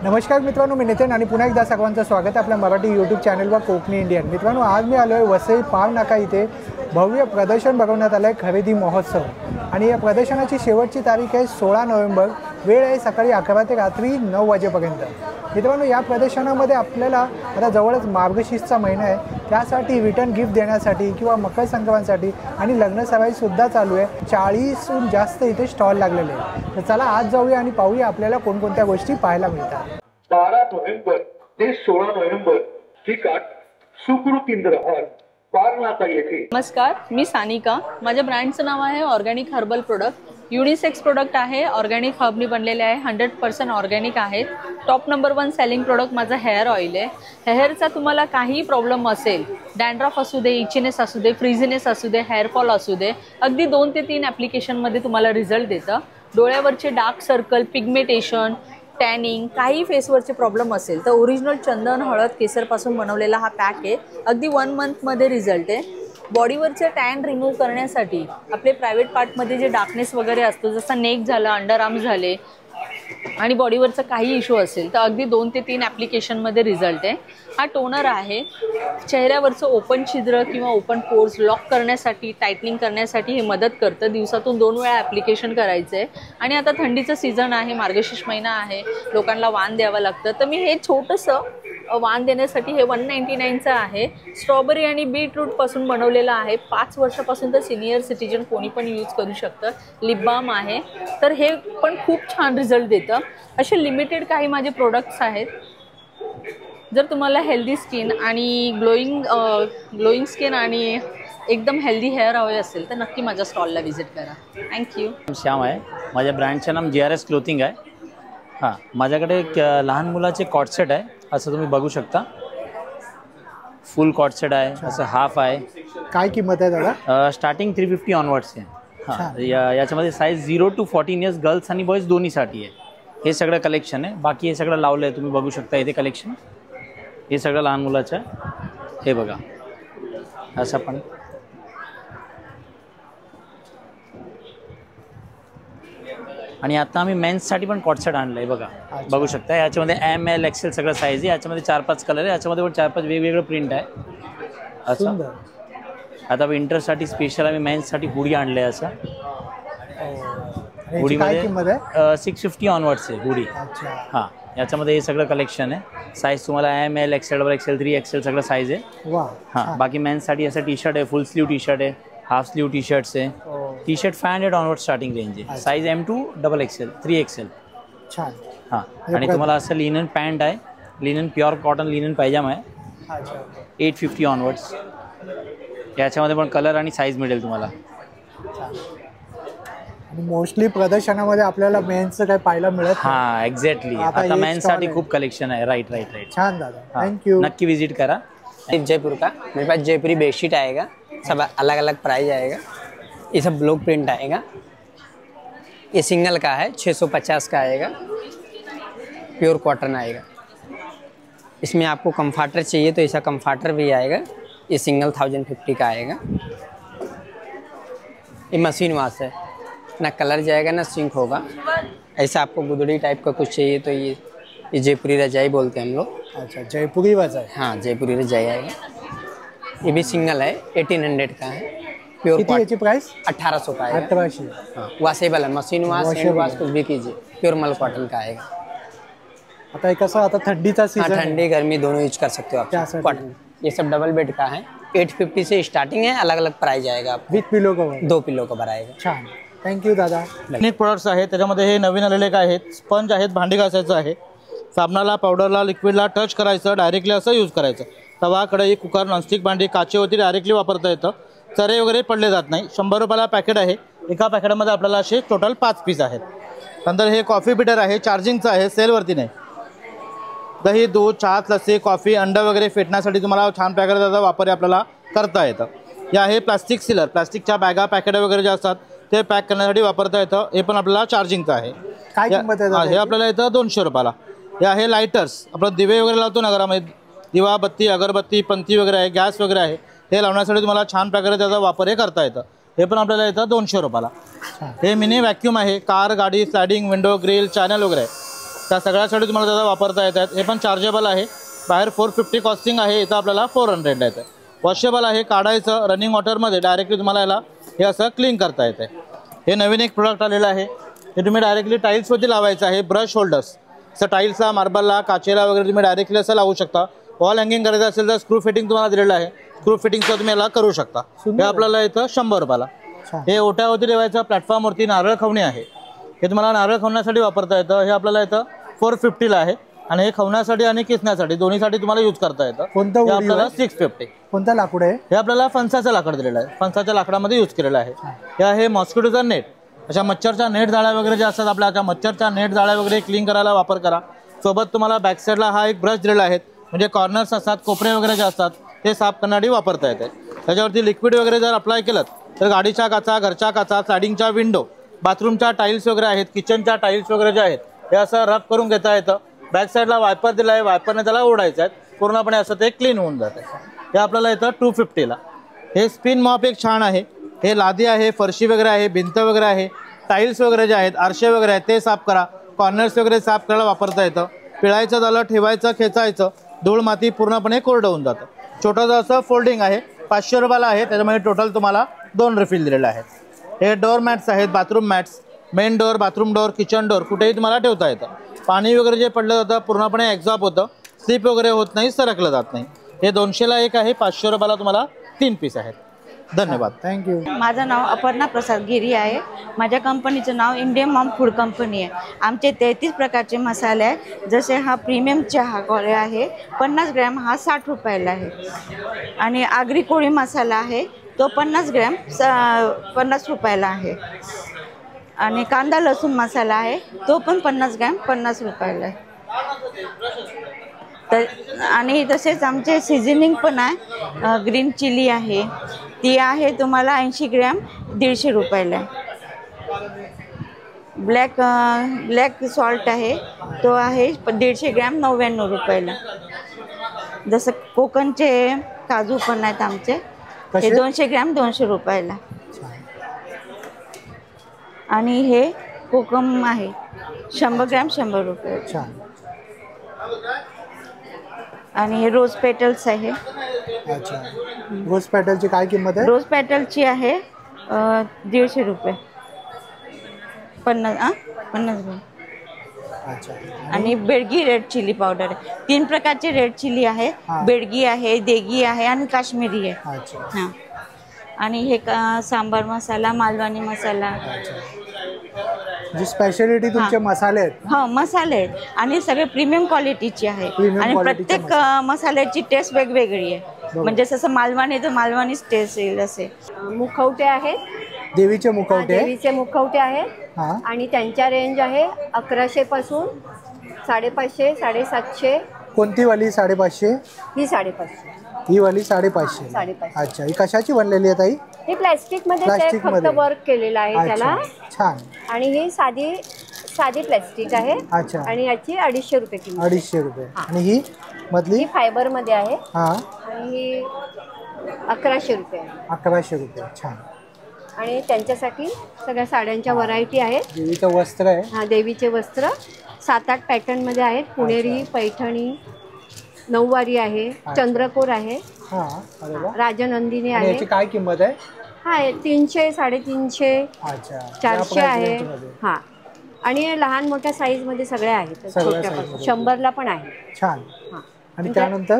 नमस्कार मित्रांनो, मी नितीन आणि पुन्हा एकदा सर्वांचं स्वागत आहे आपल्या मराठी यूट्यूब चॅनलवर कोकणी इंडियन। मित्रांनो, आज मी आलो आहे वसई पाव नाका इथे भव्य प्रदर्शन भरवण्यात आलं आहे, खरेदी महोत्सव। आणि या प्रदर्शनाची शेवटची तारीख आहे 16 नोव्हेंबर। वेळ आहे सकाळी 11 ते रात्री 9 वाजेपर्यंत। मित्रांनो, या प्रदर्शनामध्ये आपल्याला आता जवळच मार्गशीर्षचा महिना आहे, त्यासाठी रिटर्न गिफ्ट देण्यासाठी किंवा मकर संक्रांतीसाठी आणि लग्न सराईसुद्धा चालू आहे। 40हून जास्त इथे स्टॉल लागलेले आहेत। तर चला आज जाऊया आणि पाहूया आपल्याला कोणकोणत्या गोष्टी पाहायला मिळतात। 12 नोव्हेंबर ते 16 नोव्हेंबर ठिकाण सुकृत इंद्रहार पाव नाका येथे। नमस्कार, मी सानिका। माझ्या ब्रँडचं नाव आहे organic herbal product. Unisex product आहे, ऑर्गॅनिक हर्बनी बनलेले आहे, 100% ऑर्गॅनिक आहेत। टॉप नंबर 1 सेलिंग प्रोडक्ट माझा हेअर ऑइल आहे। हेअरचा तुम्हाला काही प्रॉब्लेम असेल, डॅन्ड्रफ असू दे, इचीनेस असू दे, फ्रीझीनेस असू दे, हेअरफॉल असू दे, अगदी 2 ते 3 ॲप्लिकेशनमध्ये तुम्हाला रिझल्ट देतं। डोळ्यावरचे डार्क सर्कल, पिगमेंटेशन, टॅनिंग, काही फेसवरचे प्रॉब्लेम असेल तर ओरिजिनल चंदन, हळद, केसरपासून बनवलेला हा पॅक आहे। अगदी 1 मंथमध्ये रिझल्ट आहे। बॉडीवरचे टॅन रिमूव्ह करण्यासाठी, आपले प्रायव्हेट पार्टमध्ये जे डार्कनेस वगैरे असतो, जसं नेक झालं, अंडर आर्म झाले आणि बॉडीवरचा काही इश्यू असेल तर अगदी 2 ते 3 ॲप्लिकेशनमध्ये रिझल्ट आहे। हा टोनर आहे, चेहऱ्यावरचं ओपन छिद्र किंवा ओपन पोर्स लॉक करण्यासाठी, टायटनिंग करण्यासाठी हे मदत करतं। दिवसातून 2 वेळा ॲप्लिकेशन करायचं आहे। आणि आता थंडीचं सीझन आहे, मार्गशीर्ष महिना आहे, लोकांना वाण द्यावं लागतं, तर मी हे छोटंसं वाण देण्यासाठी हे 199चं आहे। स्ट्रॉबेरी आणि बीटरूटपासून बनवलेलं आहे। 5 वर्षापासून तर सिनियर सिटीजन कोणी पण यूज करू शकतं। लिप बाम आहे, तर हे पण खूप छान रिझल्ट देतं। असे लिमिटेड काही माझे प्रोडक्ट्स आहेत। जर तुम्हाला हेल्दी स्किन आणि ग्लोईंग स्किन आणि एकदम हेल्दी हेअर हवे असेल तर नक्की माझ्या स्टॉलला व्हिजिट करा। थँक्यू। श्याम आहे, माझ्या ब्रँडचं नाम GRS क्लोथिंग आहे। हां, माझ्याकडे एक लहान मुलाचे कॉट सेट आहे, असं तुम्ही बघू शकता। फुल कॉट सेट आहे, असं हाफ आहे। काय किंमत आहे दादा? स्टार्टिंग 350 ऑनवर्ड्स आहे। हां, याच्यामध्ये साईज 0 to 14 इयर्स गर्ल्स आणि बॉईज दोन्हीसाठी आहे। हे सगळं कलेक्शन आहे। बाकी हे सगळं लावलं आहे, तुम्ही बघू शकता इथे कलेक्शन। हे सगळं लहान मुलाचं आहे, हे बघा असं पण। आणि आता आम्ही मेन्ससाठी पण कॉटसेट आणलं आहे, बघा बघू शकता। याच्यामध्ये ML XL सगळं साईज आहे। याच्यामध्ये 4-5 कलर आहे, याच्यामध्ये पण 4-5 वेगवेगळं प्रिंट आहे असं। आता विंटरसाठी स्पेशल आम्ही मेन्ससाठी हुडी आणलं आहे असं। हुडीमध्ये 650 ऑनवर्ड्स आहे हुडी। हां, याच्यामध्ये हे सगळं कलेक्शन आहे। साईज तुम्हाला ML XL, XL, 3XL सगळं साईज आहे। हां, बाकी मेन्ससाठी असं टी शर्ट आहे, फुल स्लीव टी शर्ट आहे, हाफ स्लीव टी शर्ट्स आहे। T shirt 500 onward starting range आहे। Size M2, XXL, 3XL। छान। हां, आणि तुम्हाला असं लिनन पॅन्ट आहे, linen pure cotton linen pyjama आहे, 850 ऑनवर्ड्स। याच्यामध्ये पण कलर आणि साईज मिळेल तुम्हाला। आणि मोस्टली प्रदर्शनामध्ये आपल्याला मेन्सचं काय पाहायला मिळत। हां, एक्झॅक्टली। आता मेन्ससाठी खूप कलेक्शन आहे। राइट। छान दादा, थैंक नक्की विजिट करा। जयपुर का मेरे पास जयपुरी बेडशीट आएगा, सब अलग अलग प्राइस आएगा। ये सब ब्लॉक प्रिंट आएगा। ये सिंगल का है, 650 का आएगा, प्योर कॉटन आएगा। इसमें आपको कंफर्टर चाहिए तो ऐसा कंफर्टर भी आएगा। ये सिंगल 1050 का आएगा। ये मशीन वॉश है, ना कलर जाएगा ना सिंक होगा। ऐसा आपको गुदड़ी टाइप का कुछ चाहिए तो ये जयपुरी रजाई बोलते हैं हम लोग। अच्छा, जयपुरी वजह। हाँ, जयपुरी रजाई आएगा। ये भी सिंगल है, 1800 का है। प्योर किती प्राइस? 1800 का आएगा। 1800। हाँ, वॉशेबल है, मशीन वॉश, हैंड वॉश कुछ भी कीजिए। प्योर मल कॉटन का आएगा। आता कसं, आता थंडीचा सीजन। हाँ, ठंडी गर्मी दोनों यूज कर सकते हो आप। कॉटन ये सब डबल बेड का है, 850 से स्टार्टिंग है। अलग अलग प्राइस आएगा आपको। With pillow cover, 2 pillow cover आएगा। छान, थँक्यू दादा। अनेक प्रोडक्ट्स आहेत, त्याच्यामध्ये हे नवीन आलेले काय आहेत, स्पंज आहेत, भांडी घासायचं आहे, साबणाला, पावडरला, लिक्विडला टच करायचं, डायरेक्टली असं यूज करायचं। तवा, कढई, कुकर, नॉनस्टिक भांडी काचेवरती डायरेक्टली वापरता येतं। चरे वगैरे पडले जात नाही। 100 रुपयाला पॅकेट आहे। एका पॅकेटमध्ये आपल्याला असे टोटल 5 पीस आहेत। नंतर हे कॉफी बिटर आहे, चार्जिंगचं आहे, सेलवरती नाही। दही, दूध, चहा, लस्सी, कॉफी, अंडं वगैरे फेटण्यासाठी तुम्हाला छान पॅकेटचा वापर आपल्याला करता येतं। हे आहे प्लास्टिक सीलर, प्लास्टिकच्या बॅगा, पॅकेट वगैरे जे असतात ते पॅक करण्यासाठी वापरता येतं। हे पण आपल्याला चार्जिंगचं आहे। काय किंमत आहे? हे आपल्याला येतं 200 रुपयाला। हे आहे लायटर्स, आपलं दिवे वगैरे लावतो ना घरामध्ये, दिवा, बत्ती, अगरबत्ती, पंथी वगैरे आहे, गॅस वगैरे आहे, हे लावण्यासाठी तुम्हाला छान प्रकारे त्याचा वापर हे करता येतं। हे पण आपल्याला येतं 200 रुपयाला। हे मिनी व्हॅक्यूम आहे, कार, गाडी, स्लायडिंग, विंडो, ग्रिल, चॅनल वगैरे त्या सगळ्यासाठी तुम्हाला त्याचा वापरता येतात. हे पण चार्जेबल आहे. बाहेर 450 कॉस्टिंग आहे, इथं आपल्याला 400 येतं. वॉशेबल आहे, काढायचं रनिंग वॉटरमध्ये डायरेक्टली तुम्हाला याला हे असं क्लीन करता येतं. हे नवीन एक प्रोडक्ट आलेलं आहे. हे तुम्ही डायरेक्टली टाईल्सवरती लावायचं आहे. ब्रश होल्डर्स असं टाईल्सला, मार्बलला, काचेला वगैरे तुम्ही डायरेक्टली असं लावू शकता. वॉल हँगिंग करायचं असेल तर स्क्रू फिटिंग तुम्हाला दिलेलं आहे. स्क्रू फिटिंगचं तुम्ही याला करू शकता. हे आपल्याला इथं 100 रुपयाला. हे ओट्यावरती ठेवायचं. प्लॅटफॉर्मवरती नारळ खवणी आहे. हे तुम्हाला नारळ खवण्यासाठी वापरता येतं. हे आपल्याला इथं 450ला आहे आणि हे खवण्यासाठी आणि किसण्यासाठी दोन्हीसाठी तुम्हाला यूज करता येतं. कोणतं हे आपल्याला 650. कोणतं लाकूड आहे? हे आपल्याला फणसाचं लाकड दिलेलं आहे. फणसाच्या लाकडामध्ये यूज केलेलं आहे. हे आहे मॉस्किटोचा नेट. अशा मच्छरच्या नेट जाळ्या वगैरे ज्या असतात आपल्या त्या मच्छरच्या नेट जाळ्या वगैरे क्लीन करायला वापर करा. सोबत तुम्हाला बॅक साईडला हा एक ब्रश दिलेला आहे. म्हणजे कॉर्नर्स असतात, कोपरे वगैरे जे असतात ते साफ करण्यासाठी वापरता येते. त्याच्यावरती लिक्विड वगैरे जर अप्लाय केलं तर गाडीच्या काचा, घरच्या काचा, स्लायडिंगच्या विंडो, बाथरूमच्या टाईल्स वगैरे आहेत, किचनच्या टाईल्स वगैरे जे आहेत हे असं रफ करून घेता येतं. बॅक साईडला वायपर दिला आहे. वायपरने त्याला ओढायचं आहे. पूर्णपणे असं ते क्लीन होऊन जातं. हे आपल्याला येतं 250ला. हे स्पिन मॉप एक छान आहे. हे लादी आहे, फरशी वगैरे आहे, भिंत वगैरे आहे, टाईल्स वगैरे जे आहेत, आरशे वगैरे आहेत ते साफ करा. कॉर्नर्स वगैरे साफ करायला वापरता येतं. पिळायचं झालं, ठेवायचं, खेचायचं, धूळ माती पूर्णपणे कोरडं होऊन जातं. छोटंसं असं फोल्डिंग आहे. 500 रुपयाला आहे. त्याच्यामध्ये टोटल तुम्हाला 2 रिफिल दिलेले आहेत. हे डोअर मॅट्स आहेत, bathroom mats, main door, bathroom door, kitchen door कुठेही तुम्हाला ठेवता येतं. पाणी वगैरे जे पडलं जातं पूर्णपणे एक्झॉप होतं. स्लिप वगैरे होत नाही, सरकलं जात नाही. हे 200ला एक आहे. 500 रुपयाला तुम्हाला 3 पीस आहेत. धन्यवाद. थँक्यू. माझं नाव अपर्णा प्रसाद गिरी आहे. माझ्या कंपनीचं नाव इंडियन मॉम फूड कंपनी आहे. आमचे 33 प्रकारचे मसाले आहेत. जसे हा प्रीमियम चहा कॉले आहे, 50 ग्रॅम हा 60 रुपयाला आहे. आणि आगरी कोळी मसाला आहे तो 50 ग्रॅम 50 रुपयाला आहे. आणि कांदा लसूण मसाला आहे तो पण 50 ग्रॅम 50 रुपयाला आहे. तर आणि तसेच आमचे सिझनिंग पण आहे. ग्रीन चिली आहे, ती आहे तुम्हाला 80 ग्रॅम 150 रुपयाला आहे. ब्लॅक सॉल्ट आहे तो आहे 150 ग्रॅम 99 रुपयाला. जसं कोकणचे काजू पण आहेत आमचे, हे 200 ग्रॅम 200 रुपयाला. आणि हे कोकम आहे 100 ग्रॅम 100 रुपये. आणि हे रोज पेटल्स आहे. अच्छा, रोज पेटलची काय किंमत आहे? रोज पेटलची आहे 150 रुपये. 50 ग्रॅम. अच्छा. आणि बेडगी रेड चिली पावडर आहे. 3 प्रकारचे रेड चिली आहे. बेडगी आहे, देगी आहे आणि काश्मीरी आहे. अच्छा. हां. आणि हे सांबार मसाला, मालवणी मसाला. जी स्पेशालिटी तुमचे मसाले आहेत. हो, मसाले आहेत आणि सगळे प्रीमियम क्वालिटीचे आहे. आणि प्रत्येक मसाल्याची टेस्ट वेगवेगळी आहे. म्हणजे जसं मालवणी तर मालवणीच टेस्ट येईल असे. मुखवटे आहेत, देवीचे मुखवटे. देवीचे मुखवटे आहेत आणि त्यांच्या रेंज आहे 1100 पासून 550, 750. कोणती वाली 550? ही 550. ही वाली 550. 550. अच्छा, ही कशाची बनलेली आहे ताई? ही प्लॅस्टिक मध्ये फक्त वर्क केलेलं आहे त्याला. छान. आणि ही साधी प्लॅस्टिक आहे. अच्छा. आणि याची 250 रुपये किंमत. 250 रुपये. आणि ही मधली? ही फायबर मध्ये आहे. हां. आणि ही 1100 रुपये. 1100 रुपये. छान. आणि त्यांच्यासाठी सगळ्या साड्यांच्या व्हरायटी आहेत. देवीचं वस्त्र आहे. हां, देवीचे वस्त्र 7-8 पॅटर्न मध्ये आहेत. पुणेरी, पैठणी, नऊवारी आहे, चंद्रकोर आहे, राजनंदिनी आहे. याची काय किंमत आहे? हा, 300, 350, अच्छा, 400 आहे. हा, आणि लहान मोठ्या साईज मध्ये सगळ्या आहेत. 100ला पण आहे. छान. आणि त्यानंतर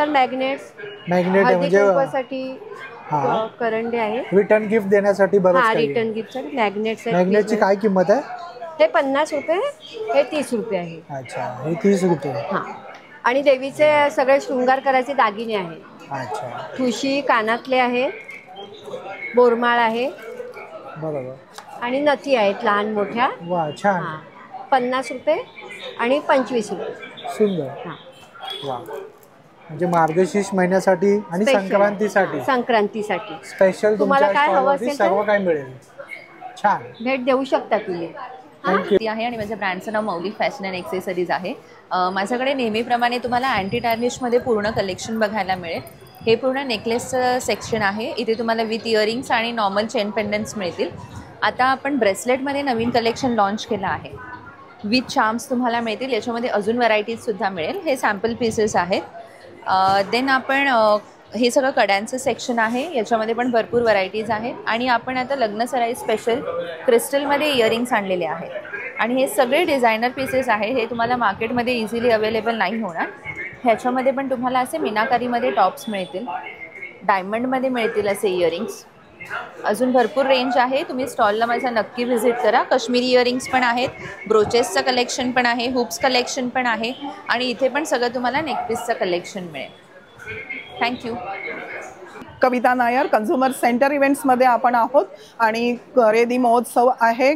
मॅग्नेट म्हणजे करंडे आहे. रिटर्न गिफ्ट देण्यासाठी रिटर्न गिफ्ट साठी मॅग्नेटची काय किंमत आहे? हे 50 रुपये, हे 30 रुपये आहे. अच्छा, हे 30 रुपये. हा. आणि देवीचे सगळे शृंगार करायचे दागिने आहेत. अच्छा. ठुशी, कानातले आहेत, बोरमाळ आहे. बरोबर. आणि नथी आहेत लहान मोठ्या. वा, छान. 50 रुपये आणि 25 रुपये. सुंदर. वा. म्हणजे मार्गशीर्ष महिन्यासाठी आणि संक्रांतीसाठी स्पेशल तुम्हाला काय हवं असेल सर्व काय मिळेल. छान. भेट देऊ शकता तुम्ही. आहे. आणि माझ्या ब्रँडचं नाव मौली फॅशन अँड एक्सेसरीज आहे. माझ्याकडे नेहमीप्रमाणे तुम्हाला अँटी टार्निशमध्ये पूर्ण कलेक्शन बघायला मिळेल. हे पूर्ण नेकलेसचं सेक्शन आहे. इथे तुम्हाला विथ इयरिंग्स आणि नॉर्मल चेन पेंडंट्स मिळतील. आता आपण ब्रेसलेटमध्ये नवीन कलेक्शन लॉन्च केलं आहे. विथ चार्म्स तुम्हाला मिळतील. याच्यामध्ये अजून व्हरायटीजसुद्धा मिळेल. हे सॅम्पल पीसेस आहेत. देन आपण हे सगळं कड्यांचं सेक्शन आहे. याच्यामध्ये पण भरपूर व्हरायटीज आहेत. आणि आपण आता लग्न सराई स्पेशल क्रिस्टलमध्ये इयरिंग्स आणलेले आहेत. आणि हे सगळे डिझायनर पीसेस आहे. हे तुम्हाला मार्केटमध्ये इझिली अवेलेबल नाही होणार. ह्याच्यामध्ये पण तुम्हाला असे मीनाकारीमध्ये टॉप्स मिळतील, डायमंडमध्ये मिळतील असे इयरिंग्स. अजून भरपूर रेंज आहे. तुम्ही स्टॉलला माझा नक्की व्हिजिट करा. काश्मीरी इयरिंग्स पण आहेत, ब्रोचेसचं कलेक्शन पण आहे, हुप्स कलेक्शन पण आहे आणि इथे पण सगळं तुम्हाला नेकपीसचं कलेक्शन मिळेल. थँक्यू. कविता नायर, कन्झ्युमर सेंटर इव्हेंट्समध्ये आपण आहोत आणि खरेदी महोत्सव आहे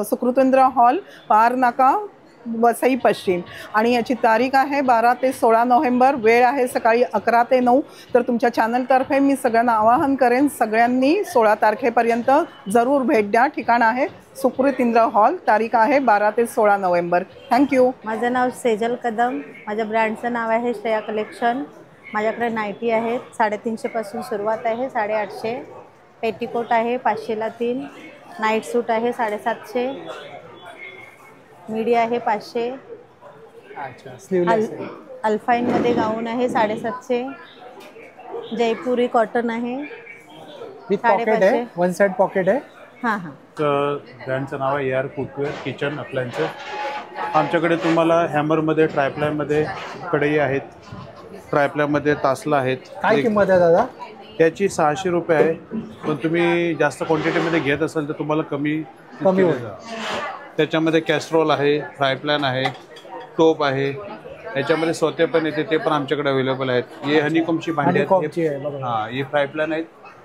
सुकृतेंद्र हॉल, पार नाका, वसई पश्चिम. आणि याची तारीख आहे 12 ते 16 नोव्हेंबर. वेळ आहे सकाळी 11 ते 9. तर तुमच्या चॅनलतर्फे मी सगळ्यांना आवाहन करेन, सगळ्यांनी 16 तारखेपर्यंत जरूर भेट द्या. ठिकाण आहे सुकृतेंद्र हॉल. तारीख आहे 12 ते 16 नोव्हेंबर. थँक्यू. माझं नाव सेजल कदम. माझ्या ब्रँडचं नाव आहे श्रेया कलेक्शन. माझ्याकडे नाईटी आहेत. 350 पासून सुरुवात आहे, 850. पेटीकोट आहे 500ला 3. नाईट सूट आहे 750. मिडी आहे 500. अल्फाईनमध्ये गाऊन आहे 750. जयपुरी कॉटन आहे विथ पॉकेट आहे, 1 साइड पॉकेट आहे. हां हां. ब्रँडचं नाव आहे AR फुटवेअर किचन अप्लायन्सेस. आमच्याकडे तुम्हाला हॅमरमध्ये, ट्रायप्लायमध्ये कढई आहेत, ट्रायप्लायमध्ये तासला आहेत. काय किंमत आहे दादा? त्याची 600 रुपये आहे. पण तुम्ही जास्त क्वांटिटीमध्ये घेत असाल तर तुम्हाला कमी होईल. त्याच्यामध्ये कॅस्ट्रोल आहे, फ्रायपॅन आहे, टोप आहे. याच्यामध्ये सोते पण येते, ते पण आमच्याकडे अवेलेबल आहेत. हे हनीकॉमची भांडी आहेत. हां, हे फ्रायपॅन आहेत,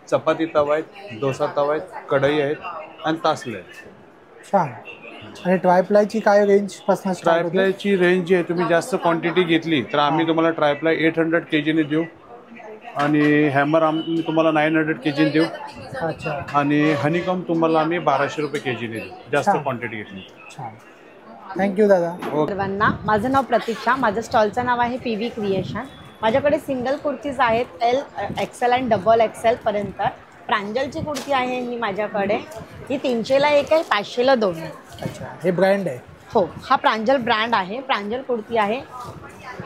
चपाती तवा आहेत, डोसा तवा आहेत, कढई आहेत आणि तासले आहेत. छान. आणि ट्रायप्लायची काय रेंज पासून? ट्रायप्लायची रेंज जी आहे, तुम्ही जास्त क्वांटिटी घेतली तर आम्ही तुम्हाला ट्रायप्लाय 800 kgने देऊ आणि हॅमर आम्ही तुम्हाला 900 kgने देऊ. अच्छा. आणि हनीकॉम तुम्हाला आम्ही 1200 रुपये kgने देऊ, जास्त क्वांटिटी घेतली. छान. थँक्यू दादा. सर्वांना माझं नाव प्रतीक्षा. माझं स्टॉलचं नाव आहे PV क्रिएशन. माझ्याकडे सिंगल कुर्तीज आहेत L, XL आणि XXL पर्यंत. प्रांजलची कुर्ती आहे ही माझ्याकडे. ही 300ला 1 आहे, 500ला 2 आहे. अच्छा, हे ब्रँड आहे? हो, हा प्रांजल ब्रँड आहे. प्रांजल कुर्ती आहे.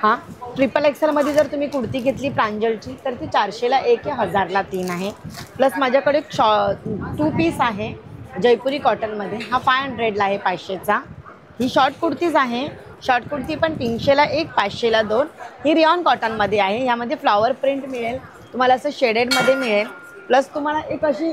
हां, XXL मध्ये जर तुम्ही कुर्ती घेतली प्रांजलची तर ती 400ला 1 आहे, 1000ला 3 आहे. प्लस माझ्याकडे 2 पीस आहे जयपुरी कॉटनमध्ये. हा 500ला आहे, 500चा. ही शॉर्ट कुर्तीज आहे. शॉर्ट कुर्ती पण 300ला 1, 500ला 2. ही रिऑन कॉटनमध्ये आहे. ह्यामध्ये फ्लॉवर प्रिंट मिळेल तुम्हाला, असं शेडेडमध्ये मिळेल. प्लस तुम्हाला एक अशी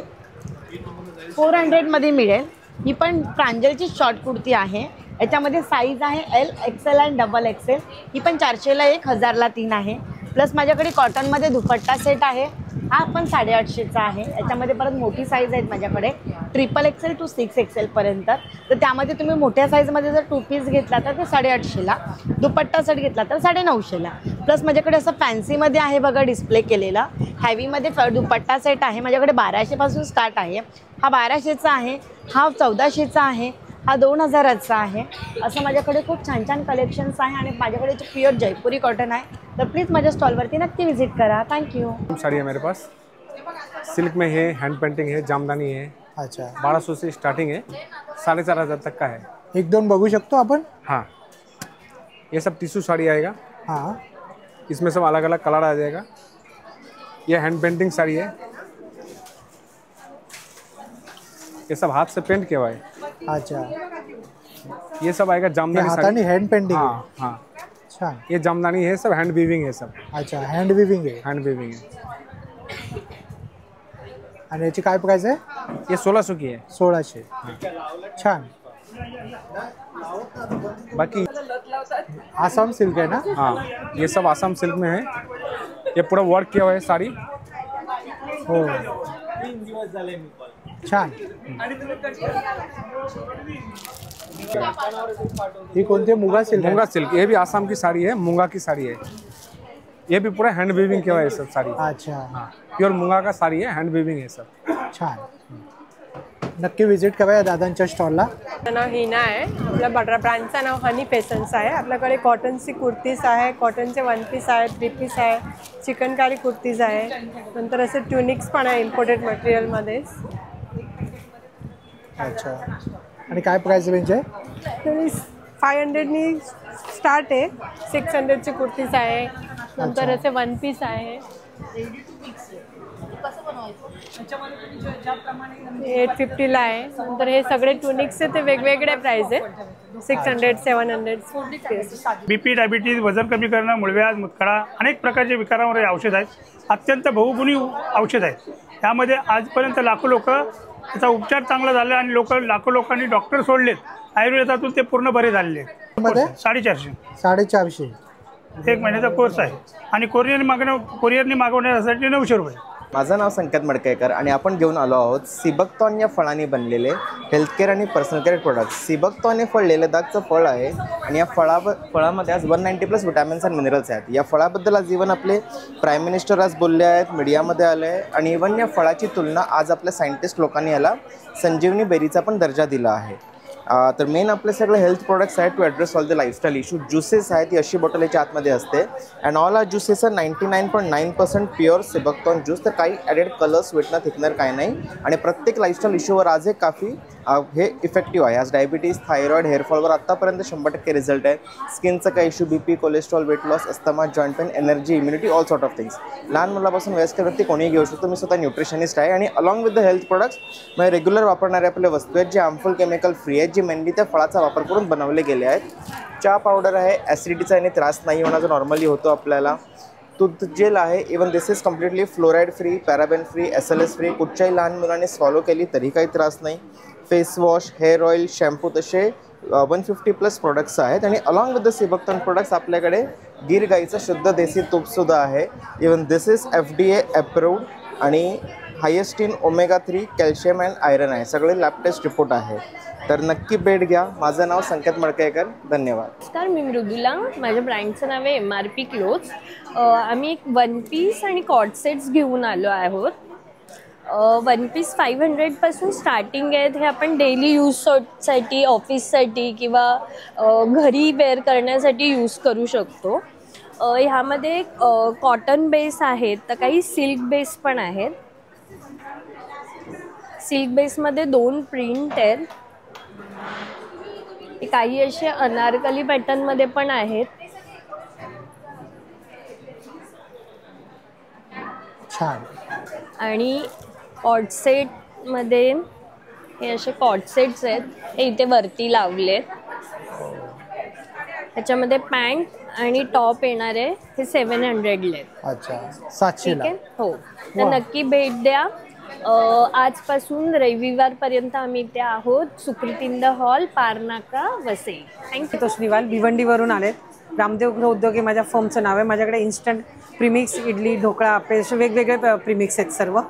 400मध्ये मिळेल. ही पण प्रांजलची शॉर्ट कुर्ती आहे. याच्यामध्ये साईज आहे L, XL आणि XXL. ही पण 400ला 1, 1000ला 3 आहे. प्लस माझ्याकडे कॉटनमध्ये दुपट्टा सेट आहे. हा पण 850चा आहे. याच्यामध्ये परत मोठी साईज आहेत माझ्याकडे, XXL to 6XL पर्यंत. तर त्यामध्ये तुम्ही मोठ्या साईजमध्ये जर 2 पीस घेतला तर ते 850ला, दुपट्टा सेट घेतला तर 950ला. प्लस माझ्याकडे असं फॅन्सीमध्ये आहे बघा डिस्प्ले केलेला. हॅवीमध्ये दुपट्टा सेट आहे माझ्याकडे. 1200 पासून स्टार्ट आहे. हा 1200चा आहे, हा 1400चा आहे, हा 2000चा आहे. असं माझ्याकडे खूप छान छान कलेक्शन्स आहे आणि माझ्याकडे जो प्युअर जयपुरी कॉटन आहे. तर प्लीज माझ्या स्टॉलवरती नक्की विजिट करा. थँक्यू. साड़ी है मेरे पास, सिल्क में है, हैंड पेंटिंग है, जामदानी है. अच्छा. 1200 से स्टार्टिंग है, 4500 तक का है. 1-2 बघू शकतो आपण? हाँ, ये सब टिश्यू साड़ी आएगा. हाँ, इसमें सब अलग अलग कलर आ जाएगा. ये हैंड पेंटिंग साड़ी है. ये सब हाथ से पेंट किया हुआ है. अच्छा. ये सब आएगा जामदानी हाताने हैंड पेंटिंग. हाँ हाँ. छान. ये जामदानी है, सब हैंड वीविंग है सब. अच्छा, हैंड वीविंग आहे. हैंड वीविंग है. आणि याची काय प्राइस आहे? ये 1600 की है. 1600. छान. बाकी आसाम सिल्क है ना? हाँ, ये सब आसाम सिल्क में है. ये पूरा वर्क किया हुआ है साड़ी. हो, छान. ही कोणती? मुगा सिल्क? मूंगा सिल्क. ये भी आसाम की साड़ी है, मूंगा की साड़ी है. ये भी पूरा हैंड वीविंग किया हुआ है सब साड़ी. अच्छा. हाँ, प्योर मूंगा का साड़ी है, हैंड वीविंग है सब. छान. नक्की विजिट करा या दादांच्या स्टॉलला. माझं नाव हिना आहे. आपल्या ब्रँडचं नाव हनी फॅशन्स आहे. आपल्याकडे कॉटनची कुर्तीज आहे, कॉटनचे 1 पीस आहे, 3 पीस आहे, चिकनकारी कुर्तीज आहे. नंतर असे ट्युनिक्स पण आहे इम्पोर्टेड मटेरियलमध्येच. अच्छा. आणि काय प्राइस रेंज आहे? 500नी स्टार्ट आहे, 600ची कुर्तीज आहे, नंतर असे वन पीस आहे, 850ला आहे. नंतर हे सगळे टुनिक्स आहे ते वेगवेगळे प्राइस आहे, 600, 700. BP, डायबिटीज, वजन कमी करणं, मूळव्याध, मुतखडा अनेक प्रकारचे विकारांवर हे औषध आहेत. अत्यंत बहुगुणी औषध आहे. त्यामध्ये आजपर्यंत लाखो लोक त्याचा उपचार चांगला झाला आणि लाखो लोकांनी डॉक्टर सोडलेत. आयुर्वेदातून ते पूर्ण बरे झालेले आहेत. 450. 1 महिन्याचा कोर्स आहे आणि कोरिअरनी मागवण्यासाठी 900 रुपये. माझं नाव संकेत मडकेकर आणि आपण घेऊन आलो आहोत सिबकतॉन या फळांनी बनलेले हेल्थकेअर आणि पर्सनल केअर प्रोडक्ट्स. सिबकतॉन हे फळ लेह-लडाखचं फळ आहे आणि या फळामध्ये आज 190+ विटॅमिन्स आणि मिनरल्स आहेत. या फळाबद्दल आज इव्हन आपले प्राईम मिनिस्टर आज बोलले आहेत, मीडियामध्ये आले आहे आणि इव्हन या फळाची तुलना आज आपल्या सायंटिस्ट लोकांनी याला संजीवनी बेरीचा पण दर्जा दिला आहे. तर मेन आपले सगळे हेल्थ प्रोडक्ट्स आहेत to address all the lifestyle issue. Juices आहेत, ही अशी बॉटल याच्या आतमध्ये असते and all are juices are 99.9% pure seabuckthorn juice. तर काही ॲडेड कलर, स्वीटनर, थिकनर काही नाही आणि प्रत्येक लाईफस्टाईल इश्यूवर आज हे काफी हे इफेक्टिव्ह आहे. आज डायबिटीज, थायरॉइड, हेअरफॉलवर आत्तापर्यंत 100% रिझल्ट आहे. स्किनचा काही issue, BP, cholesterol, weight loss, asthma, joint pain, energy, immunity, all sort of things. लहान मुलापासून वयस्कर व्यक्ती कोणीही घेऊ शकतो. मी स्वतः न्यूट्रिशनिस्ट आहे आणि along with the health products म्हणजे रेग्युलर वापरणारे आपले वस्तू आहेत जे हार्मफुल केमिकल फ्री आहेत, जे मेनली त्या फळाचा वापर करून बनवले गेले आहेत. चहा पावडर आहे, ॲसिडिटीचा याने त्रास नाही होणार जो नॉर्मली होतो आपल्याला. टूथ जेल आहे, even this is completely fluoride free, paraben free, SLS free. कुठच्याही लहान मुलांनी स्वॉलो केली तरी काही त्रास नाही. Face wash, hair oil, shampoo तसे 150+ प्रोडक्ट्स आहेत आणि along with the seabuckthorn products आपल्याकडे गिर गाईचं शुद्ध देसी तूपसुद्धा आहे. Even this is FDA approved आणि highest in omega-3, calcium and iron आहे. सगळे लॅब टेस्ट रिपोर्ट आहे. तर नक्की भेट घ्या. माझं नाव संकेत मडकेकर. धन्यवाद. नमस्कार, मी मृदुला. माझ्या ब्रँडचं नाव आहे MRP क्लोथ्स. आम्ही एक वन पीस आणि कॉट सेट्स घेऊन आलो आहोत. वन पीस 500पासून स्टार्टिंग आहेत. हे आपण डेली यूजसाठी, ऑफिससाठी किंवा घरी वेअर करण्यासाठी यूज करू शकतो. ह्यामध्ये कॉटन बेस आहेत, तर काही सिल्क बेस पण आहेत. सिल्क बेसमध्ये 2 प्रिंट आहेत. काही असे अनारकली पॅटर्नमध्ये पण आहेत. छान. आणि कॉट सेटमध्ये हे असे कॉट सेट्स आहेत, हे इथे वरती लावलेत. त्याच्यामध्ये पॅन्ट आणि टॉप येणार आहे, हे 700ला आहेत. अच्छा, 700ला. हो, तर नक्की भेट द्या. आजपासून रविवारपर्यंत आम्ही इथे आहोत. सुकृतिंद हॉल, पारनाका, वसई. थँक्यू. तोष्णीवाल भिवंडीवरून आलेत. रामदेव गृह उद्योग हे माझ्या फर्मचं नाव आहे. माझ्याकडे इन्स्टंट प्रीमिक्स, इडली, ढोकळा, आप्पे असे वेगवेगळे प्रीमिक्स आहेत सर्व.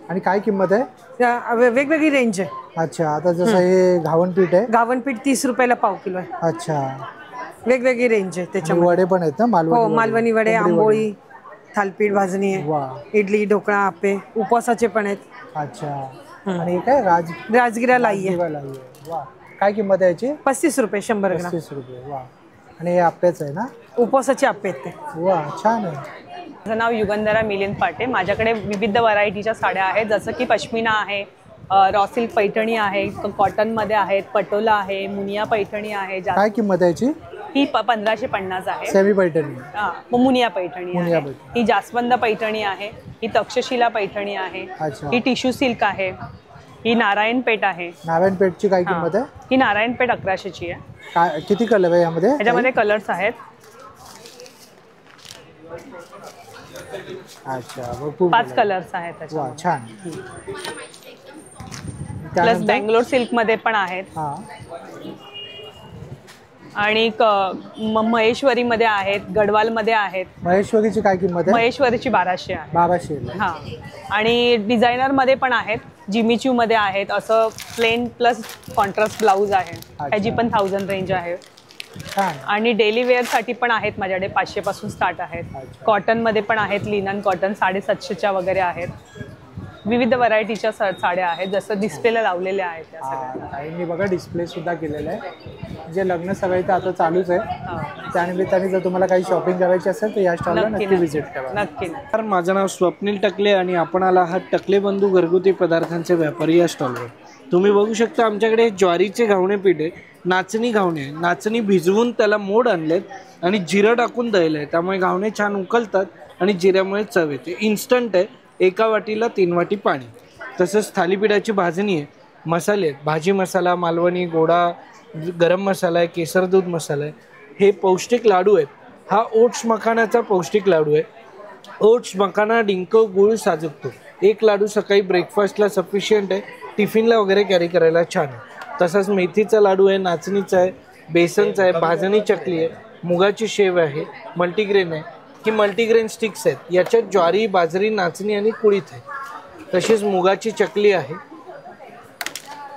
आणि काय किंमत आहे? वेगवेगळी रेंज आहे. अच्छा, आता जसं हे घावणपीठ आहे, घावणपीठ 30 रुपयाला पाव किलो आहे. अच्छा, वेगवेगळी रेंज आहे त्याच्यामध्ये. वडे पण आहेत ना? हो, मालवणी वडे, आंबोळी, थालपीठ, भाजणी आहे, इडली, ढोकळा, आप्पे, उपवासाचे पण आहेत. अच्छा. आणि काय राजगिरा लाई आहे. वा, काय किंमत आहे याची? 35 रुपये 100 ग्राम. 35 रुपये. वा. आणि हे आप्पेच आहे ना? उपवासाचे आप्पे आहेत ते. वा, छान आहे. माझं नाव युगंधरा मिलिंद पाटे. माझ्याकडे विविध व्हरायटीच्या साड्या आहेत, जसं की पश्मिना आहे, रॉ सिल्क पैठणी आहे, कॉटनमध्ये आहेत, पटोला आहे, मुनिया पैठणी आहे. काय किंमत आहे याची? ही 1550 आहे. सेमी पैठणी. मुनिया पैठणी आहे. ही जास्वंद पैठणी आहे. ही तक्षशिला पैठणी आहे. ही टिश्यू सिल्क आहे. ही नारायणपेठ आहे. नारायणपेठची काय किंमत आहे? ही नारायणपेठ 1100ची आहे. काय, किती कलर आहे यामध्ये? याच्यामध्ये कलर्स आहेत. अच्छा, 5 कलर्स आहेत. वा, छान. प्लस बेंगलोर सिल्क मध्ये पण आहेत. आणि महेश्वरी मध्ये आहेत, गडवाल मध्ये आहेत. महेश्वरीची काय किंमत आहे? महेश्वरीची 1200 आहे. 1200. हा. आणि डिझायनर मध्ये पण आहेत, जिमीचू मध्ये आहेत. असं प्लेन प्लस कॉन्ट्रास्ट ब्लाऊज आहे, ह्याची पण 1000 रेंज आहे. आणि डेली वेअर साठी पण आहेत माझ्याकडे. 500 पासून स्टार्ट आहेत. कॉटन मध्ये पण आहेत, लिनन कॉटन 750च्या वगैरे आहेत. विविध व्हरायटीच्या साड्या आहेत, जसं डिस्प्लेला लावलेल्या आहेत त्या सगळ्या. ताईंनी बघा डिस्प्ले सुद्धा केलेला आहे. जे लग्न सगळे तर आता चालूच आहे. त्यानिमित्ताने जर तुम्हाला काही शॉपिंग करायची असेल तर या स्टॉलला नक्की व्हिजिट करा. नक्की. तर माझं नाव स्वप्नील टकले आणि आपण आला आहात टकले बंधू घरगुती पदार्थांचे व्यापारी या स्टॉलवर. तुम्ही बघू शकता आमच्याकडे ज्वारीचे घावणे पीठ आहे, नाचणी घावणे आहे. नाचणी भिजवून त्याला मोड आणलेत आणि जिरं टाकून दळलं आहे, त्यामुळे घावणे छान उकलतात आणि जिऱ्यामुळे चव येते. इन्स्टंट आहे, एका वाटीला 3 वाटी पाणी. तसंच थालीपीठाची भाजणी आहे, मसाले आहेत, भाजी मसाला, मालवणी, गोडा, गरम मसाला आहे, केसर दूध मसाला आहे. हे पौष्टिक लाडू आहेत. हा ओट्स मखानाचा पौष्टिक लाडू आहे. ओट्स मखाना, डिंक, गूळ, साजूक तूप. एक लाडू सकाळी ब्रेकफास्टला सफिशियंट आहे, टिफिनला वगैरे कॅरी करायला छान आहे. तसंच मेथीचा लाडू आहे, नाचणीचा आहे, बेसनचा आहे, भाजणी चकली आहे, मुगाची शेव आहे, मल्टीग्रेन आहे. ही मल्टीग्रेन स्टिक्स आहेत, याच्यात ज्वारी, बाजरी, नाचणी आणि कुळीथ आहे. तसेच मुगाची चकली आहे,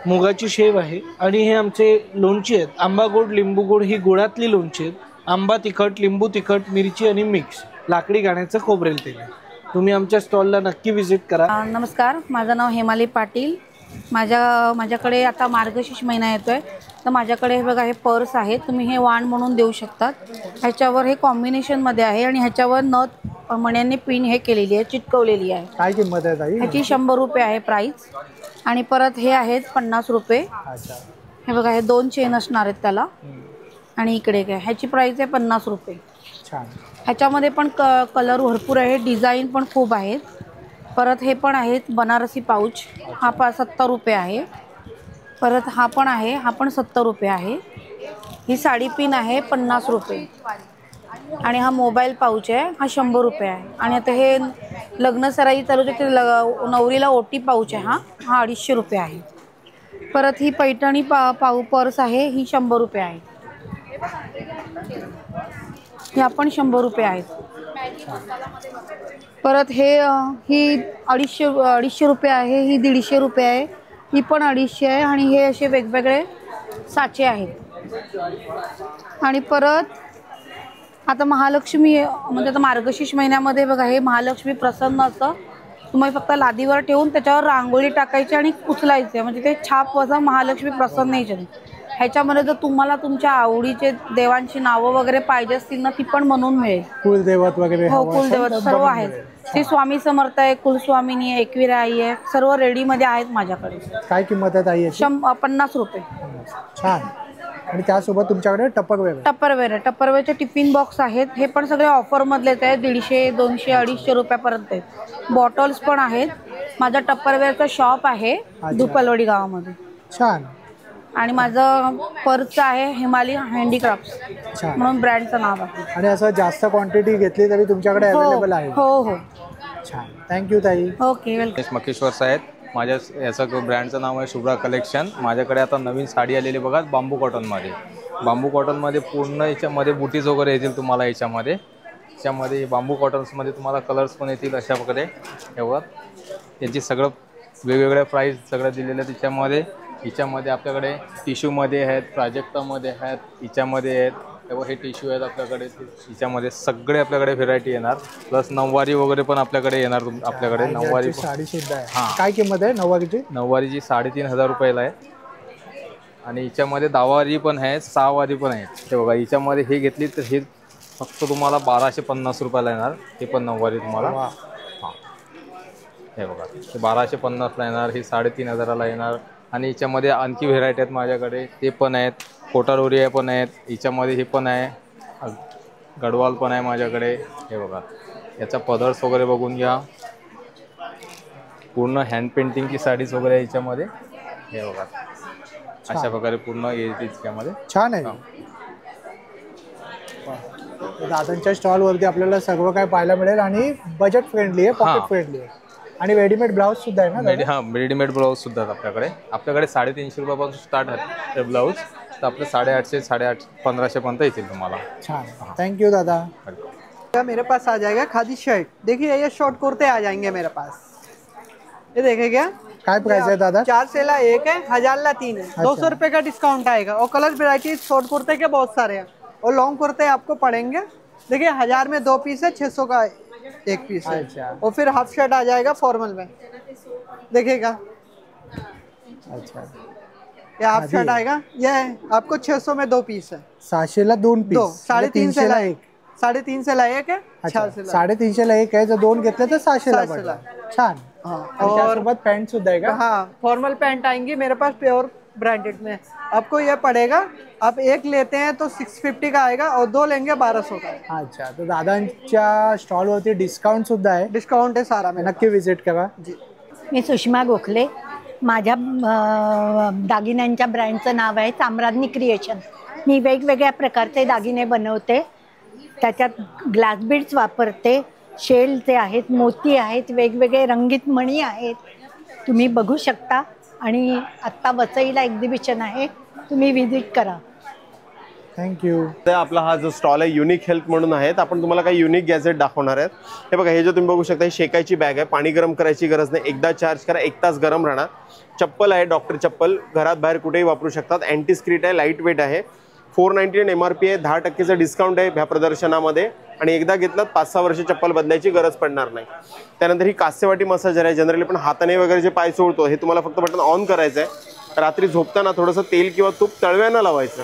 मुगाची शेव आहे आणि हे आमचे लोणची आहेत. आंबा गोड, लिंबू गोड ही गुळातली लोणची आहेत. आंबा तिखट, लिंबू तिखट, मिरची आणि मिक्स, लाकडी घाण्याचं खोबरेल तेल आहे. तुम्ही आमच्या स्टॉलला नक्की व्हिजिट करा. नमस्कार, माझं नाव हेमाली पाटील. माझ्याकडे आता मार्गशीर्ष महिना येतोय, तर माझ्याकडे हे बघा हे पर्स आहे, तुम्ही हे वाण म्हणून देऊ शकतात. ह्याच्यावर हे कॉम्बिनेशनमध्ये आहे आणि ह्याच्यावर नथ मण्यांनी पिन हे केलेली आहे, चिटकवलेली आहे. काय किंमत आहे ताई? ह्याची 100 रुपये आहे प्राईस. आणि परत हे आहेत 50 रुपये. हे बघा हे 2 चेन असणार आहेत त्याला. आणि इकडे काय ह्याची प्राईस आहे 50 रुपये. छान. ह्याच्यामध्ये पण कलर भरपूर आहे, डिझाईन पण खूप आहेत. परत हे पण आहेत बनारसी पाऊच, हा 70 रुपये आहे. परत हा पण आहे, हा पण 70 रुपये आहे. ही साडी पिन आहे 50 रुपये. आणि हा मोबाईल पाऊच आहे, हा 100 रुपये आहे. आणि आता हे लग्न सराई चालू ते नवरीला ओटी पाऊच आहे, हा 250 रुपये आहे. परत ही पैठणी पर्स आहे, ही 100 रुपये आहे. ह्या पण 100 रुपये आहेत. परत ही 250 रुपये आहे, ही 150 रुपये आहे, ही पण 250 आहे. आणि हे असे वेगवेगळे साचे आहेत. आणि परत आता महालक्ष्मी म्हणजे आता मार्गशीर्ष महिन्यामध्ये बघा हे महालक्ष्मी प्रसन्न असतं. तुम्ही फक्त लादीवर ठेवून त्याच्यावर रांगोळी टाकायची आणि उचलायचे, म्हणजे ते छाप वजा महालक्ष्मी प्रसन्न यायचे. ह्याच्यामध्ये जर तुम्हाला तुमच्या आवडीचे देवांची नावं वगैरे पाहिजे असतील ना, ती पण म्हणून मिळेल. कुलदेवत वगैरे? हो, कुलदेवत सर्व आहेत. ते स्वामी समर्थ आहे, कुलस्वामिनी आहे, एकविरा आई आहे, सर्व रेडीमध्ये आहेत माझ्याकडे. काय किंमत आहे ताई याची? 50 रुपये. छान. आणि त्यासोबत तुमच्याकडे टपरवेअर आहे. टपरवेअरचे टिफिन बॉक्स आहेत, हे पण सगळे ऑफरमधलेच आहेत. 150, 200, 250 रुपयापर्यंत आहेत. बॉटल्स पण आहेत. माझा टपरवेअरचा शॉप आहे दुपलवाडी गावामध्ये. छान. आणि माझं पर्स आहे हिमाली हँडीक्राफ्ट्स म्हणून ब्रँडचं नाव आहे. आणि असं जास्त क्वांटिटी घेतली तरी तुमच्याकडे अवेलेबल आहे? हो हो. छान, थँक्यू ताई. Okay, welcome. मकेश्वर साहेब, माझ्या याचं ब्रँडचं नाव आहे शुभ्रा कलेक्शन. माझ्याकडे आता नवीन साडी आलेली बघा बांबू कॉटनमध्ये. बांबू कॉटनमध्ये पूर्ण याच्यामध्ये बुटीज वगैरे येतील तुम्हाला. याच्यामध्ये बांबू कॉटन्समध्ये तुम्हाला कलर्स पण येतील अशा प्रकारे. एवढं याची सगळं वेगवेगळ्या प्राईस सगळं दिलेलं आहे त्याच्यामध्ये. हिच्यामध्ये आपल्याकडे टिश्यूमध्ये आहेत, प्राजक्तामध्ये आहेत, हिच्यामध्ये आहेत. तेव्हा हे टिश्यू आहेत आपल्याकडे. हिच्यामध्ये सगळे आपल्याकडे व्हेरायटी येणार. प्लस नऊवारी वगैरे पण आपल्याकडे येणार. आपल्याकडे नऊवारी साडी सुद्धा आहे. हां, काय किंमत आहे नऊवारीची? नऊवारीची 3,500 रुपयाला आहे. आणि हिच्यामध्ये 10 वारी पण आहे, 6 वारी पण आहेत. ते बघा हिच्यामध्ये हे घेतली तर हे फक्त तुम्हाला 1250 रुपयाला येणार. हे पण नऊवारी तुम्हाला. हां, हे बघा हे 1250ला येणार, हे 3,500ला येणार. आणि याच्यामध्ये आणखी व्हेरायटी आहेत माझ्याकडे, ते पण आहेत. कोटारोरिया पण आहेत हिच्यामध्ये, हे पण आहे. गडवाल पण आहे माझ्याकडे. हे बघा याचा पदर्स वगैरे बघून घ्या. पूर्ण हँड पेंटिंगची साडीज वगैरे याच्यामध्ये. हे बघा अशा प्रकारे पूर्ण येते त्यामध्ये. छान आहे. दादांच्या स्टॉलवरती आपल्याला सर्व काय पाहायला मिळेल आणि बजेट फ्रेंडली आहे, पॉकेट फ्रेंडली आहे. आणि रेडीमेड ब्लाऊज सुद्धा आहे ना? हां, रेडीमेड ब्लाऊज सुद्धा आपल्याकडे. 350 रुपयापासून स्टार्ट आहे ब्लाऊज. तर आपले 850, 1500 पर्यंत येतील तुम्हाला. छान, थँक्यू दादा. मेरे पास आ जाएगा खादी शर्ट. देखिए ये शॉर्ट कुर्ते आ जाएंगे मेरे पास. ये देखे क्या? काय प्राइस है दादा? 400 ला 1 है, 1000 ला 3 है. 200 रुपए का डिस्काउंट आएगा. और कलर वेराइटी शॉर्ट कुर्ते के बहुत सारे हैं. और लॉन्ग कुर्ते आपको पड़ेंगे, देखिए 1000 में 2 पीस है, 600 का 1 पीस है. और फिर हाफ शर्ट आ जाएगा फॉर्मल में, देखिएगा. अच्छा, ये हाफ शर्ट आएगा. ये आपको 600 में 2 पीस है. 700 ला 2 पीस. 350 ला 1. 350 ला 1 है. 350 ला 1 आहे. जर 2 घेतले तर 600 ला पडेल. छान. आणि त्यासोबत पॅन्ट सुद्धा आहे का? हाँ फॉर्मल पैंट आएंगी मेरे पास प्योर ब्रांडेड में। आपको ये पड़ेगा, आप एक लेते हैं तो 650 का आएगा और 2 लेंगे 1200 का। अच्छा, तर दादांच्या स्टॉलवरती डिस्काउंट सुद्धा आहे? डिस्काउंट आहे सारा। नक्की विजिट करा। मी सुषमा गोखले, माझ्या दागिन्यांच्या ब्रँडचं नाव आहे साम्राज्ञी क्रिएशन। मी वेगवेगळ्या प्रकारचे दागिने बनवते, त्याच्यात ग्लास बीड्स वापरते, शेलचे आहेत, मोती आहेत, वेगवेगळे रंगीत मणी आहेत, तुम्ही बघू शकता। आणि आत्ता वसईला एक्झिबिशन आहे, तुम्ही व्हिजिट करा। थँक्यू। आपला हा जो स्टॉल आहे युनिक हेल्थ म्हणून आहे, आपण तुम्हाला काही युनिक गॅजेट दाखवणार आहेत। हे बघा, हे जे तुम्ही बघू शकता हे शेकायची बॅग आहे, पाणी गरम करायची गरज नाही, एकदा चार्ज करा 1 तास गरम राहणार। चप्पल आहे, डॉक्टर चप्पल, घरात बाहेर कुठेही वापरू शकतात। अँटी स्क्रीट आहे, लाईट वेट आहे, 499 MRP आहे, 10% डिस्काउंट आहे ह्या प्रदर्शनामध्ये आणि एकदा घेतलात 5-6 वर्ष चप्पल बदलायची गरज पडणार नाही। त्यानंतर ही कास्यवाटी मसाजर आहे, जनरली पण हाताने वगैरे जे पाय चोळतो हे तुम्हाला फक्त बटन ऑन करायचं आहे। रात्री झोपताना थोडंसं तेल किंवा तूप तळव्यानं लावायचं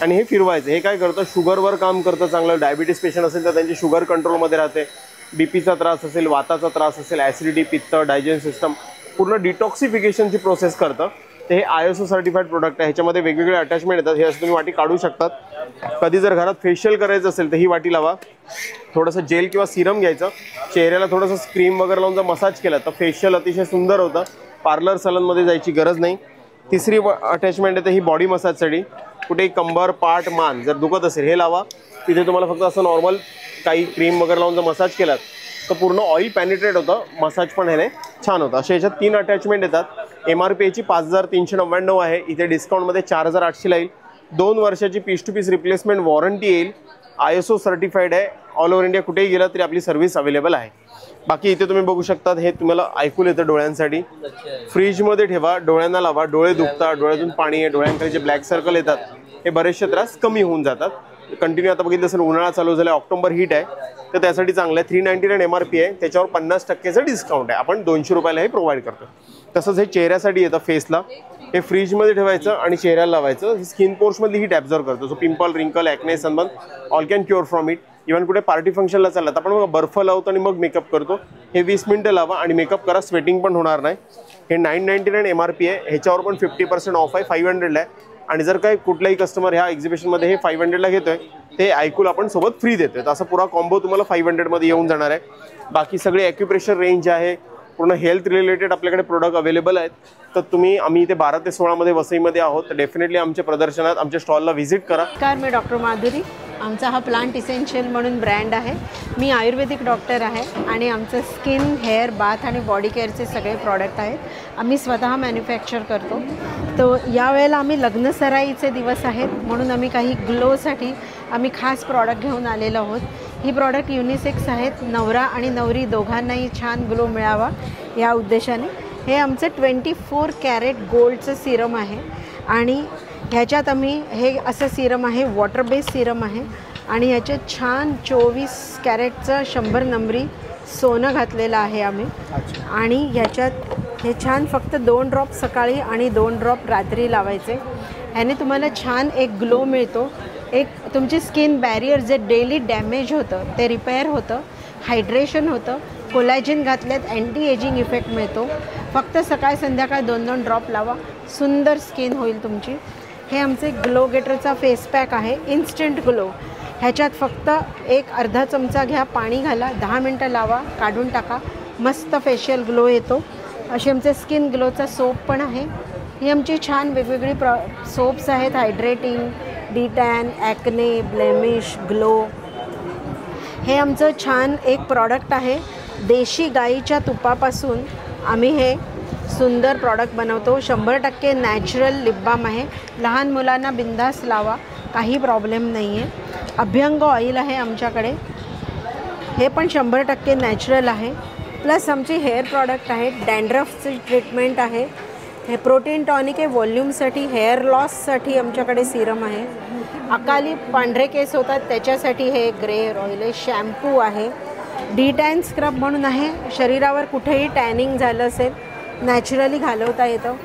आणि हे फिरवायचं। हे काय करतं, शुगरवर काम करतं चांगलं। डायबिटीस पेशंट असेल तर त्यांची शुगर कंट्रोलमध्ये राहते, बीपीचा त्रास असेल, वाताचा त्रास असेल, ॲसिडिटी, पित्त, डायजेशन सिस्टम पूर्ण डिटॉक्सिफिकेशनची प्रोसेस करतं। ते हे ISO सर्टिफाईड प्रोडक्ट आहे, ह्याच्यामध्ये वेगवेगळे अटॅचमेंट येतात, हे असं तुम्ही वाटी काढू शकतात। कधी जर घरात फेशियल करायचं असेल तर ही वाटी लावा, थोडंसं जेल किंवा सिरम घ्यायचं, चेहऱ्याला थोडंसं क्रीम वगैरे लावून जर मसाज केला तर फेशियल अतिशय सुंदर होतं, पार्लर सलूनमध्ये जायची गरज नाही। तिसरी अटॅचमेंट आहे ही बॉडी मसाजसाठी, कुठेही कंबर, पाठ, मान जर दुखत असेल हे लावा, तिथे तुम्हाला फक्त असं नॉर्मल काही क्रीम वगैरे लावून जर मसाज केलात तर पूर्ण ऑइल पॅनिट्रेट होतं, मसाज पण ह्याने छान होतं। अशा याच्यात 3 अटॅचमेंट येतात। MRP याची 5399 आहे, इथे डिस्काउंटमध्ये 4800 येईल। 2 वर्षाची piece to piece replacement warranty येईल, ISO सर्टिफाईड आहे, ऑल ओव्हर इंडिया कुठेही गेला तरी आपली सर्व्हिस अवेलेबल आहे। बाकी इथे तुम्ही बघू शकता, हे तुम्हाला ऐकून येतं डोळ्यांसाठी, फ्रीजमध्ये ठेवा, डोळ्यांना लावा, डोळे दुखतात, डोळ्यातून पाणी आहे, डोळ्यांकडे जे ब्लॅक सर्कल येतात हे बरेचसे त्रास कमी होऊन जातात। कंटिन्यू आता बघितलं असेल उन्हाळा चालू झाला, ऑक्टोबर हीट आहे तर त्यासाठी चांगलं आहे। 399 MRP आहे, त्याच्यावर 50% डिस्काउंट आहे, आपण 200 रुपयाला हे प्रोव्हाइड करतो। तसंच हे चेहऱ्यासाठी येतं फेसला, हे फ्रीजमध्ये ठेवायचं आणि चेहऱ्याला लावायचं, ही स्किन पोर्समधली हीट ॲब्झॉर्ब करतो, सो पिंपल, रिंकल, acne, sunburn all can cure from it. Even कुठे पार्टी फंक्शनला चाललात आपण बघा बर्फ लावतो आणि मग मेकअप करतो, हे 20 मिनिटं लावा आणि मेकअप करा, स्वेटिंग पण होणार नाही। हे 999 MRP आहे, ह्याच्यावर पण 50% ऑफ आहे, 500ला आहे। आणि जर काही कुठलाही कस्टमर ह्या एक्झिबिशनमध्ये हे 500ला घेतोय ते ऐकूल आपण सोबत फ्री देतोय, तर असा पुरा कॉम्बो तुम्हाला 500मध्ये येऊन जाणार आहे। बाकी सगळे ॲक्युप्रेशर रेंज आहे, पूर्ण हेल्थ रिलेटेड आपल्याकडे प्रोडक्ट अवेलेबल आहेत। तर आम्ही इथे 12 ते 16 मध्ये वसईमध्ये आहोत, तर डेफिनेटली आमच्या प्रदर्शनात आमच्या स्टॉलला व्हिजिट करा। नमस्कार, मी डॉक्टर माधुरी, आमचा हा प्लांट इसेन्शियल म्हणून ब्रँड आहे। मी आयुर्वेदिक डॉक्टर आहे आणि आमचं स्किन, हेअर, बाथ आणि बॉडी केअरचे सगळे प्रॉडक्ट आहेत, आम्ही स्वतः मॅन्युफॅक्चर करतो। तो यावेळेला आम्ही लग्नसराईचे दिवस आहेत म्हणून आम्ही काही ग्लोसाठी आम्ही खास प्रॉडक्ट घेऊन आलेलो आहोत। ही प्रॉडक्ट युनिसेक्स आहेत, नवरा आणि नवरी दोघांनाही छान ग्लो मिळावा या उद्देशाने। हे आमचं 24 कॅरेट गोल्डचं सिरम आहे आणि ह्याच्यात आम्ही हे असं सिरम आहे, वॉटर बेस्ड सिरम आहे आणि ह्याच्यात छान 24 कॅरेटचं 100 नंबरी सोनं घातलेलं आहे आम्ही। आणि ह्याच्यात हे छान फक्त 2 ड्रॉप सकाळी आणि 2 ड्रॉप रात्री लावायचे, ह्याने तुम्हाला छान एक ग्लो मिळतो, एक तुमची स्किन बॅरियर जे डेली डॅमेज होतं ते रिपेअर होतं, हायड्रेशन होतं, कोलॅजिन घातल्यात अँटी एजिंग इफेक्ट मिळतो। फक्त सकाळ संध्याकाळ 2-2 ड्रॉप लावा, सुंदर स्किन होईल तुमची। हे आमचे ग्लो गेटरचा फेस पॅक आहे, इन्स्टंट ग्लो। ह्याच्यात फक्त एक अर्धा चमचा घ्या, पाणी घाला, 10 मिनटं लावा, काढून टाका, मस्त फेशियल ग्लो येतो। असे आमचे स्किन ग्लोचा सोप पण आहे। ही आमची छान वेगवेगळी सोप्स आहेत, hydrating, de-tan, acne, blemish, glow. हे आमचं छान एक प्रॉडक्ट आहे, देशी गाईच्या तुपापासून आम्ही हे सुंदर प्रॉडक्ट बनवतो। 100% नॅचरल लिप बाम आहे, लहान मुलांना बिंदास लावा, काही प्रॉब्लेम नाही आहे। अभ्यंग ऑइल आहे आमच्याकडे, हे पण 100% नॅचरल आहे। प्लस आमची हेअर प्रॉडक्ट आहेत, डॅन्ड्रफची ट्रीटमेंट आहे, हे प्रोटीन टॉनिक आहे वॉल्यूमसाठी, हेअर लॉससाठी आमच्याकडे सिरम आहे, अकाली पांढरे केस होतात त्याच्यासाठी हे ग्रे हेअर ऑइल आहे, शॅम्पू आहे, डिटॅन स्क्रब म्हणून आहे, शरीरावर कुठेही टॅनिंग झालं असेल नॅचरली घालवता येतं।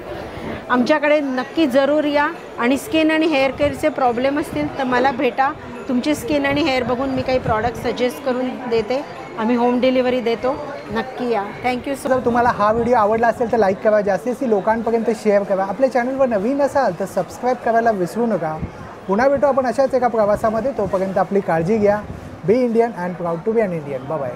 आमच्याकडे नक्की जरूर या आणि स्किन आणि हेअर केअरचे प्रॉब्लेम असतील तर मला भेटा, तुमची स्किन आणि हेअर बघून मी काही प्रॉडक्ट सजेस्ट करून देते. आम्ही होम डिलिव्हरी देतो. नक्की या. Thank you so. जर तुम्हाला हा व्हिडिओ आवडला असेल तर लाईक करा, जास्तीत लोकांपर्यंत शेअर करा. आपल्या चॅनलवर नवीन असाल तर सबस्क्राईब करायला विसरू नका. पुन्हा भेटू आपण अशाच एका प्रवासामध्ये. तोपर्यंत आपली काळजी घ्या. Be Indian and proud to be an Indian. Bye bye.